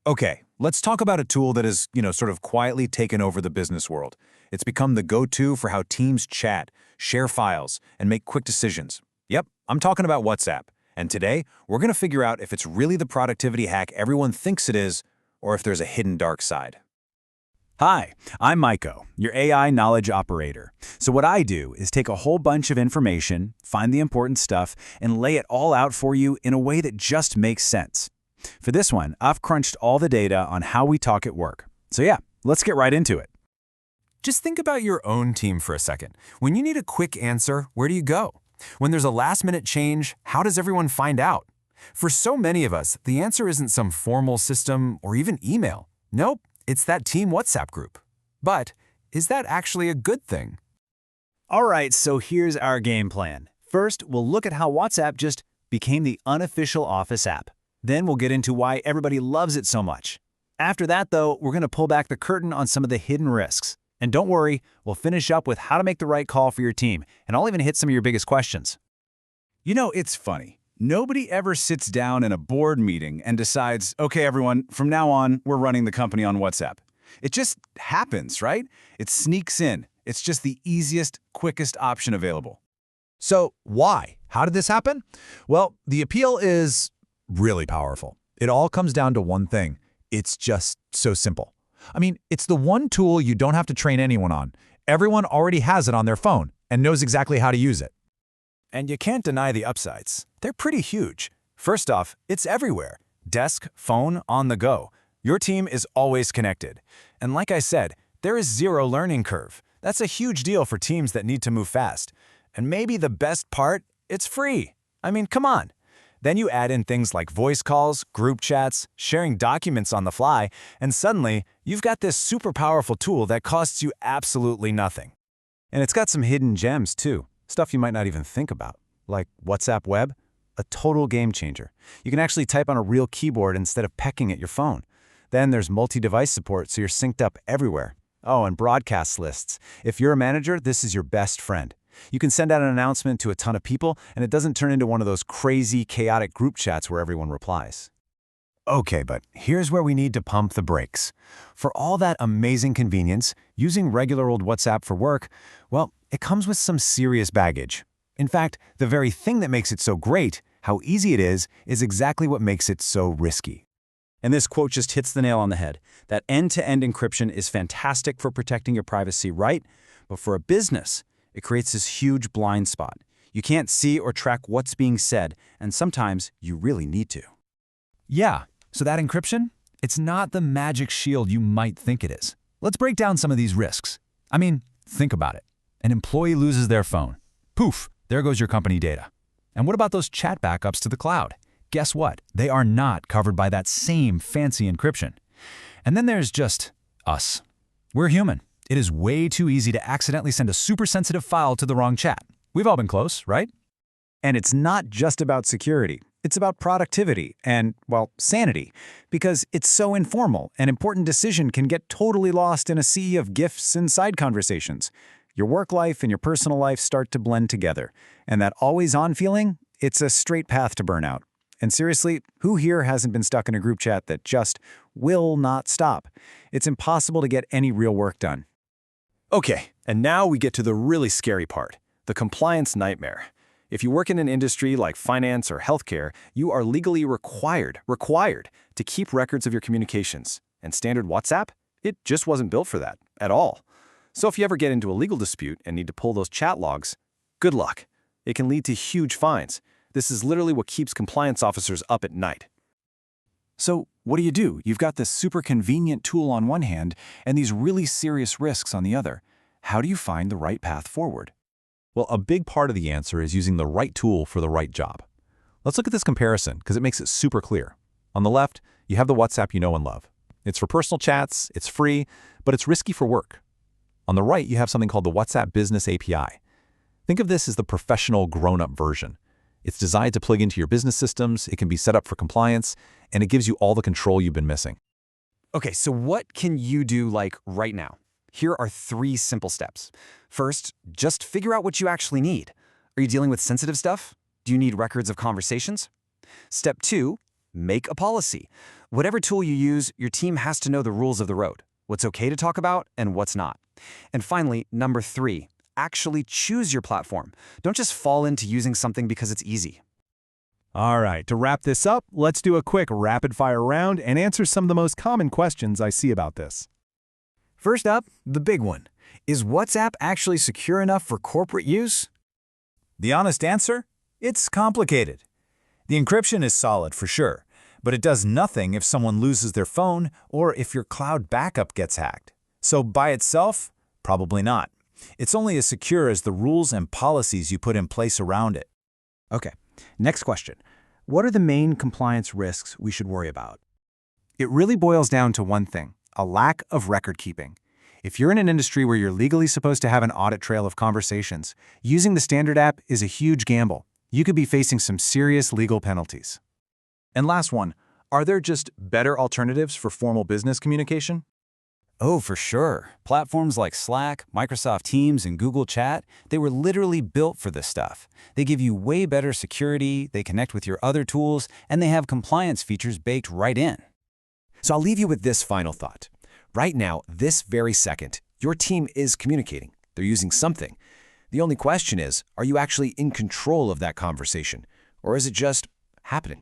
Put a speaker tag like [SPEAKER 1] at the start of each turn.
[SPEAKER 1] Okay, let's talk about a tool that has, sort of quietly taken over the business world. It's become the go-to for how teams chat, share files, and make quick decisions. Yep, I'm talking about WhatsApp. And today, we're going to figure out if it's really the productivity hack everyone thinks it is, or if there's a hidden dark side.
[SPEAKER 2] Hi, I'm Maiko, your AI knowledge operator. So what I do is take a whole bunch of information, find the important stuff, and lay it all out for you in a way that just makes sense. For this one, I've crunched all the data on how we talk at work. So yeah, let's get right into it.
[SPEAKER 3] Just think about your own team for a second. When you need a quick answer, where do you go? When there's a last-minute change, how does everyone find out? For so many of us, the answer isn't some formal system or even email. Nope, it's that team WhatsApp group. But is that actually a good thing?
[SPEAKER 2] All right, so here's our game plan. First, we'll look at how WhatsApp just became the unofficial office app. Then we'll get into why everybody loves it so much. After that, though, we're going to pull back the curtain on some of the hidden risks. And don't worry, we'll finish up with how to make the right call for your team, and I'll even hit some of your biggest questions.
[SPEAKER 1] It's funny. Nobody ever sits down in a board meeting and decides, okay, everyone, from now on, we're running the company on WhatsApp. It just happens, right? It sneaks in. It's just the easiest, quickest option available.
[SPEAKER 4] So why? How did this happen? Well, the appeal is really powerful. It all comes down to one thing. It's just so simple. It's the one tool you don't have to train anyone on. Everyone already has it on their phone and knows exactly how to use it.
[SPEAKER 3] And you can't deny the upsides. They're pretty huge. First off, it's everywhere. Desk, phone, on the go. Your team is always connected. And like I said, there is zero learning curve. That's a huge deal for teams that need to move fast. And maybe the best part, it's free. Come on. Then you add in things like voice calls, group chats, sharing documents on the fly, and suddenly, you've got this super powerful tool that costs you absolutely nothing.
[SPEAKER 2] And it's got some hidden gems, too. Stuff you might not even think about. Like WhatsApp Web, a total game changer. You can actually type on a real keyboard instead of pecking at your phone. Then there's multi-device support, so you're synced up everywhere. Oh, and broadcast lists. If you're a manager, this is your best friend. You can send out an announcement to a ton of people, and it doesn't turn into one of those crazy, chaotic group chats where everyone replies.
[SPEAKER 3] Okay, but here's where we need to pump the brakes. For all that amazing convenience, using regular old WhatsApp for work, well, it comes with some serious baggage. In fact, the very thing that makes it so great, how easy it is exactly what makes it so risky.
[SPEAKER 2] And this quote just hits the nail on the head. That end-to-end encryption is fantastic for protecting your privacy, right? But for a business, it creates this huge blind spot. You can't see or track what's being said, and sometimes you really need to.
[SPEAKER 4] Yeah, so that encryption, it's not the magic shield you might think it is. Let's break down some of these risks. Think about it. An employee loses their phone. Poof, there goes your company data. And what about those chat backups to the cloud? Guess what? They are not covered by that same fancy encryption. And then there's just us. We're human. It is way too easy to accidentally send a super sensitive file to the wrong chat. We've all been close, right?
[SPEAKER 2] And it's not just about security. It's about productivity and, sanity. Because it's so informal, an important decision can get totally lost in a sea of GIFs and side conversations. Your work life and your personal life start to blend together. And that always-on feeling, it's a straight path to burnout. And seriously, who here hasn't been stuck in a group chat that just will not stop? It's impossible to get any real work done.
[SPEAKER 3] Okay, and now we get to the really scary part, the compliance nightmare. If you work in an industry like finance or healthcare, you are legally required to keep records of your communications. And standard WhatsApp? It just wasn't built for that, at all. So if you ever get into a legal dispute and need to pull those chat logs, good luck. It can lead to huge fines. This is literally what keeps compliance officers up at night.
[SPEAKER 2] So what do? You've got this super convenient tool on one hand and these really serious risks on the other. How do you find the right path forward?
[SPEAKER 4] Well, a big part of the answer is using the right tool for the right job. Let's look at this comparison because it makes it super clear. On the left, you have the WhatsApp you know and love. It's for personal chats, it's free, but it's risky for work. On the right, you have something called the WhatsApp Business API. Think of this as the professional grown-up version. It's designed to plug into your business systems, it can be set up for compliance, and it gives you all the control you've been missing.
[SPEAKER 5] Okay, so what can you do right now? Here are 3 simple steps. First, just figure out what you actually need. Are you dealing with sensitive stuff? Do you need records of conversations? Step 2, make a policy. Whatever tool you use, your team has to know the rules of the road, what's okay to talk about and what's not. And finally, number 3, actually choose your platform. Don't just fall into using something because it's easy.
[SPEAKER 3] All right, to wrap this up, let's do a quick rapid-fire round and answer some of the most common questions I see about this.
[SPEAKER 2] First up, the big one. Is WhatsApp actually secure enough for corporate use?
[SPEAKER 1] The honest answer? It's complicated. The encryption is solid for sure, but it does nothing if someone loses their phone or if your cloud backup gets hacked. So by itself, probably not. It's only as secure as the rules and policies you put in place around it.
[SPEAKER 2] Okay, next question. What are the main compliance risks we should worry about?
[SPEAKER 5] It really boils down to one thing: a lack of record keeping. If you're in an industry where you're legally supposed to have an audit trail of conversations, using the standard app is a huge gamble. You could be facing some serious legal penalties.
[SPEAKER 3] And last one, are there just better alternatives for formal business communication?
[SPEAKER 4] Oh, for sure. Platforms like Slack, Microsoft Teams, and Google Chat, they were literally built for this stuff. They give you way better security, they connect with your other tools, and they have compliance features baked right in.
[SPEAKER 6] So I'll leave you with this final thought. Right now, this very second, your team is communicating. They're using something. The only question is, are you actually in control of that conversation? Or is it just happening?